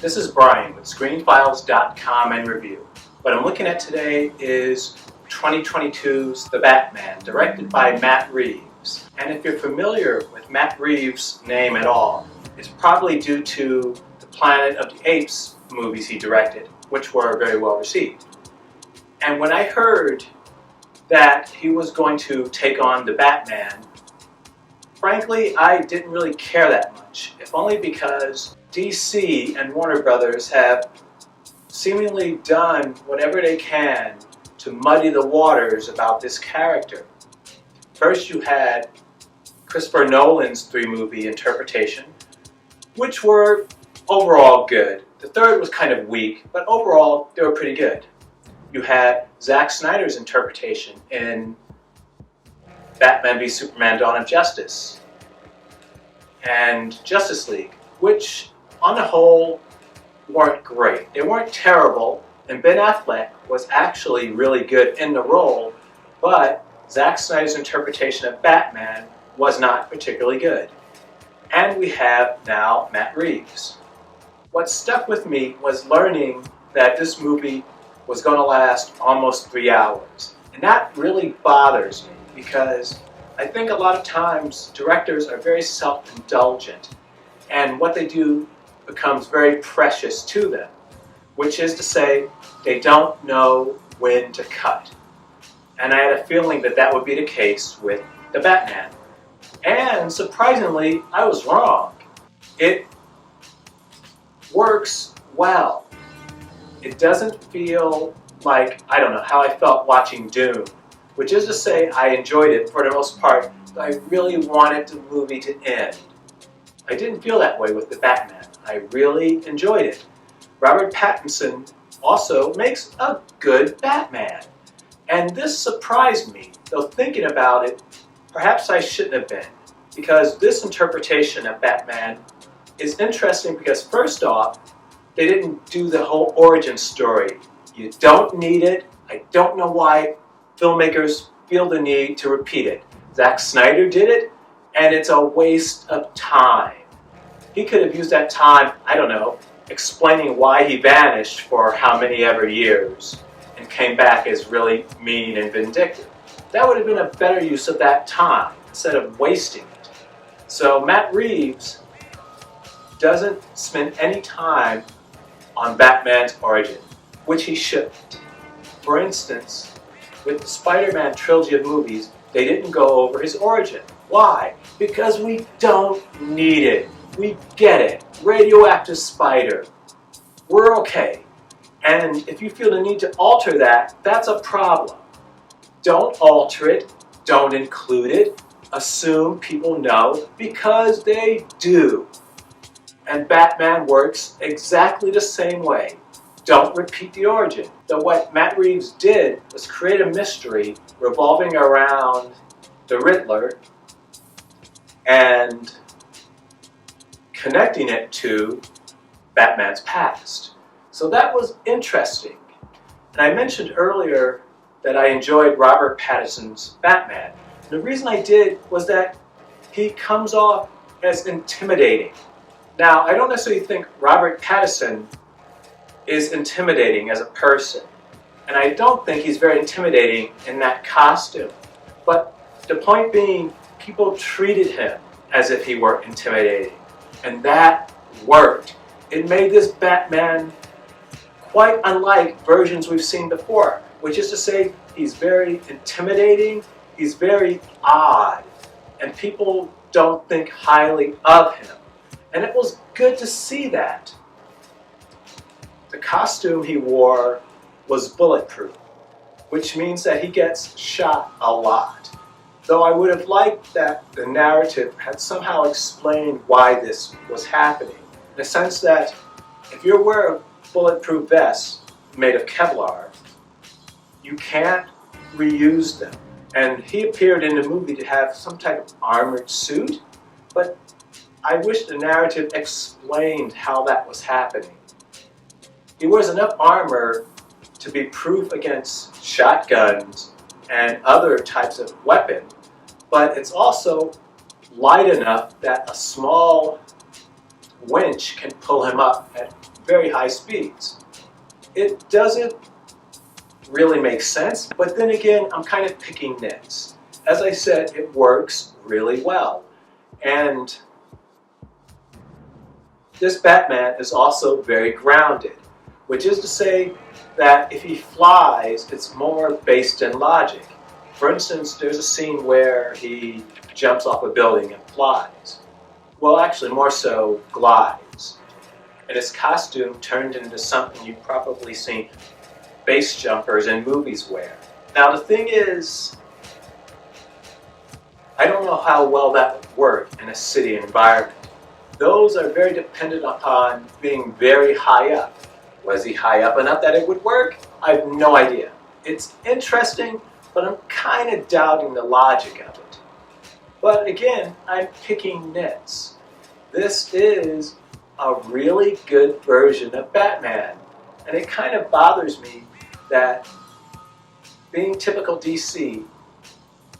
This is Brian with ScreenFiles.com and Review. What I'm looking at today is 2022's The Batman, directed by Matt Reeves. And if you're familiar with Matt Reeves' name at all, it's probably due to the Planet of the Apes movies he directed, which were very well received. And when I heard that he was going to take on the Batman, frankly, I didn't really care that much, if only because DC and Warner Brothers have seemingly done whatever they can to muddy the waters about this character. First you had Christopher Nolan's three-movie interpretation, which were overall good. The third was kind of weak, but overall they were pretty good. You had Zack Snyder's interpretation in Batman v Superman: Dawn of Justice and Justice League, which on the whole weren't great. They weren't terrible, and Ben Affleck was actually really good in the role, but Zack Snyder's interpretation of Batman was not particularly good. And we have now Matt Reeves. What stuck with me was learning that this movie was going to last almost 3 hours. And that really bothers me because I think a lot of times directors are very self-indulgent, and what they do becomes very precious to them, which is to say they don't know when to cut. And I had a feeling that that would be the case with the Batman. And surprisingly, I was wrong. It works well. It doesn't feel like, I don't know, how I felt watching Dune, which is to say I enjoyed it for the most part, but I really wanted the movie to end. I didn't feel that way with the Batman. I really enjoyed it. Robert Pattinson also makes a good Batman. And this surprised me, though thinking about it, perhaps I shouldn't have been, because this interpretation of Batman is interesting because first off, they didn't do the whole origin story. You don't need it. I don't know why filmmakers feel the need to repeat it. Zack Snyder did it, and it's a waste of time. He could have used that time, I don't know, explaining why he vanished for how many ever years and came back as really mean and vindictive. That would have been a better use of that time instead of wasting it. So Matt Reeves doesn't spend any time on Batman's origin, which he shouldn't. For instance, with the Spider-Man trilogy of movies, they didn't go over his origin. Why? Because we don't need it. We get it. Radioactive spider. We're okay. And if you feel the need to alter that, that's a problem. Don't alter it. Don't include it. Assume people know, because they do. And Batman works exactly the same way. Don't repeat the origin. Though what Matt Reeves did was create a mystery revolving around the Riddler and connecting it to Batman's past. So that was interesting. And I mentioned earlier that I enjoyed Robert Pattinson's Batman. And the reason I did was that he comes off as intimidating. Now, I don't necessarily think Robert Pattinson is intimidating as a person. And I don't think he's very intimidating in that costume. But the point being, people treated him as if he were intimidating. And that worked. It made this Batman quite unlike versions we've seen before, which is to say he's very intimidating, he's very odd, and people don't think highly of him. And it was good to see that. The costume he wore was bulletproof, which means that he gets shot a lot. Though I would have liked that the narrative had somehow explained why this was happening. In the sense that if you're wearing bulletproof vests made of Kevlar, you can't reuse them. And he appeared in the movie to have some type of armored suit, but I wish the narrative explained how that was happening. He wears enough armor to be proof against shotguns and other types of weapon, but it's also light enough that a small winch can pull him up at very high speeds. It doesn't really make sense, but then again, I'm kind of picking nits. As I said, it works really well. And this Batman is also very grounded, which is to say that if he flies, it's more based in logic. For instance, there's a scene where he jumps off a building and flies. Well, actually, more so, glides. And his costume turned into something you've probably seen base jumpers in movies wear. Now, the thing is, I don't know how well that would work in a city environment. Those are very dependent upon being very high up. Was he high up enough that it would work? I have no idea. It's interesting, but I'm kind of doubting the logic of it. But again, I'm picking nits. This is a really good version of Batman. And it kind of bothers me that, being typical DC,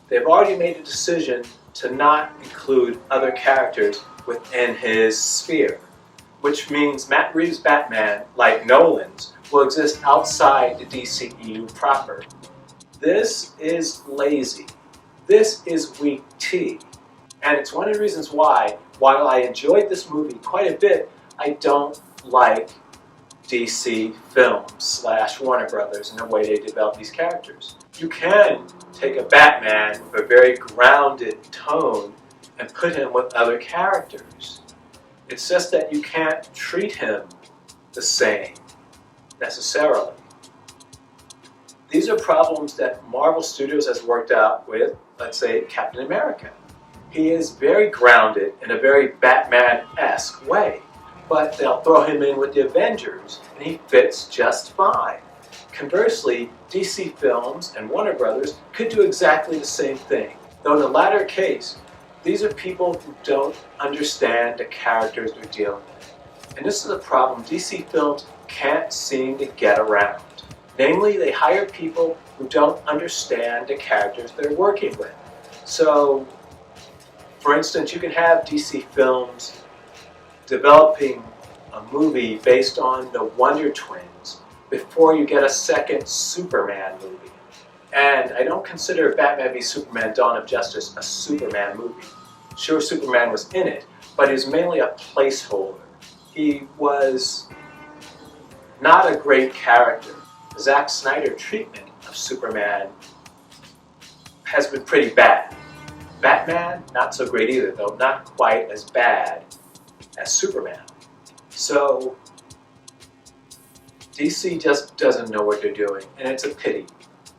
they've already made a decision to not include other characters within his sphere, which means Matt Reeves' Batman, like Nolan's, will exist outside the DCEU proper. This is lazy. This is weak tea. And it's one of the reasons why, while I enjoyed this movie quite a bit, I don't like DC Films / Warner Brothers in the way they develop these characters. You can take a Batman with a very grounded tone and put him with other characters. It's just that you can't treat him the same, necessarily. These are problems that Marvel Studios has worked out with, let's say, Captain America. He is very grounded in a very Batman-esque way, but they'll throw him in with the Avengers, and he fits just fine. Conversely, DC Films and Warner Brothers could do exactly the same thing, though in the latter case, these are people who don't understand the characters they're dealing with. And this is a problem DC Films can't seem to get around. Namely, they hire people who don't understand the characters they're working with. So, for instance, you can have DC Films developing a movie based on the Wonder Twins before you get a second Superman movie. And I don't consider Batman v Superman Dawn of Justice a Superman movie. Sure, Superman was in it, but he was mainly a placeholder. He was not a great character. The Zack Snyder treatment of Superman has been pretty bad. Batman, not so great either, though not quite as bad as Superman. So, DC just doesn't know what they're doing, and it's a pity.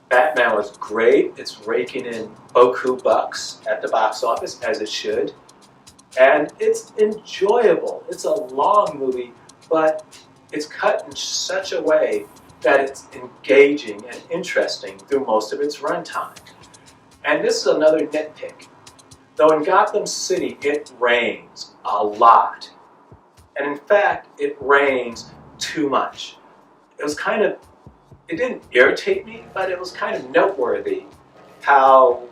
Batman was great. It's raking in beaucoup bucks at the box office, as it should. And it's enjoyable. It's a long movie, but it's cut in such a way that it's engaging and interesting through most of its runtime. And this is another nitpick. Though in Gotham City it rains a lot. And in fact, it rains too much. It didn't irritate me, but it was kind of noteworthy how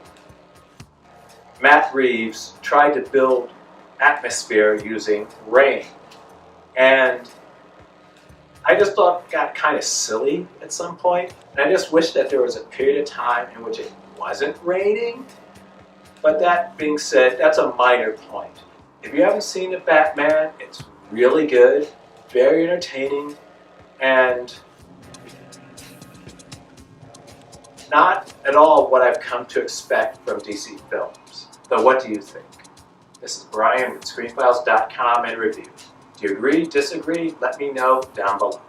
Matt Reeves tried to build atmosphere using rain. And I just thought it got kind of silly at some point. And I just wish that there was a period of time in which it wasn't raining. But that being said, that's a minor point. If you haven't seen The Batman, it's really good, very entertaining, and not at all what I've come to expect from DC Films. Though what do you think? This is Brian with ScreenFiles.com and Review. Do you agree, disagree? Let me know down below.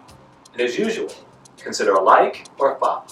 And as usual, consider a like or a follow.